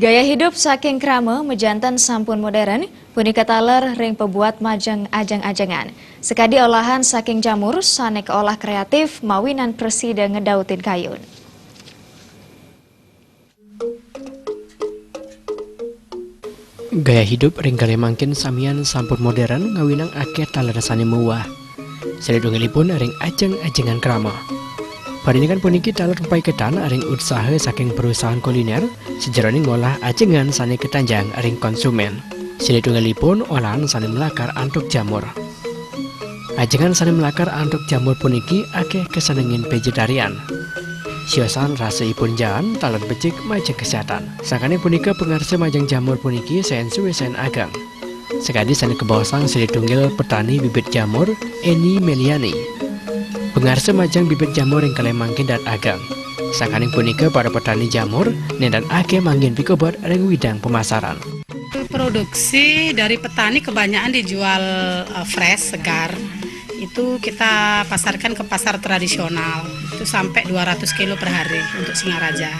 Gaya hidup saking krama mejantan sampun modern, punika taler ring pebuat majang ajang-ajangan. Sekadi olahan saking jamur, sanek olah kreatif mawinan presida ngedautin kayun. Gaya hidup ring mangkin samian sampun modern ngawinang akeh taler sane mewah. Saledungipun ring ajang-ajangan krama. Paringan puniki taler rumpai ketan ring usaha saking perusahaan kuliner sejeroning ngolah ajengan sane ketanjang ring konsumen. Saledungipun olahan sane melakar antuk jamur. Ajengan sane melakar antuk jamur puniki akeh kesenengin vegetarian. Siosan rasaipun jalan taler becik majeng kesehatan. Sakane punika pengarsa majang jamur puniki sen suwe sen agang. Sekadi sane kebawasang saledungil petani bibit jamur Eni Meliani. Pengarsa majang bibit jamur yang kalian mangkin dan agang. Sakaning punika para petani jamur dan akeh mangkin pikobot ring widang pemasaran. Produksi dari petani kebanyakan dijual fresh, segar. Itu kita pasarkan ke pasar tradisional. Itu sampai 200 kilo per hari untuk Singaraja.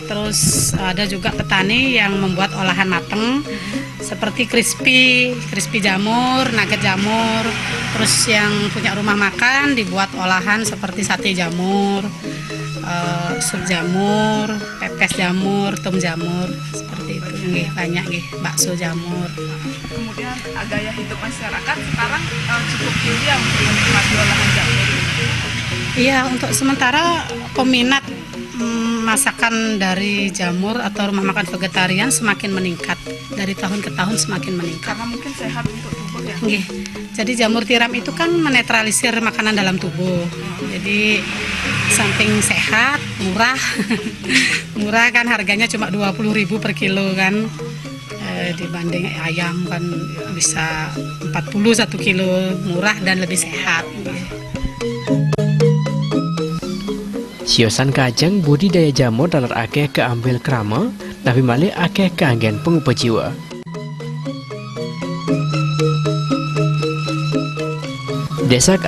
Terus ada juga petani yang membuat olahan mateng seperti crispy jamur, nugget jamur. Terus yang punya rumah makan dibuat olahan seperti sate jamur, sup jamur, pepes jamur, tom jamur, seperti itu. Banyak bakso jamur. Kemudian gaya hidup masyarakat sekarang cukup tinggi ya untuk menikmati olahan jamur. Iya, untuk sementara peminat masakan dari jamur atau rumah makan vegetarian semakin meningkat, dari tahun ke tahun semakin meningkat. Karena mungkin sehat untuk tubuh ya. Jadi jamur tiram itu kan menetralisir makanan dalam tubuh. Jadi samping sehat, murah, murah kan harganya cuma 20.000 per kilo kan. Dibanding ayam kan bisa 40 1 kilo, murah dan lebih sehat. Siosan kajang budidaya jamur taler akeh keambil krama, tapi malih akeh keanggen pengupa jiwa. Desa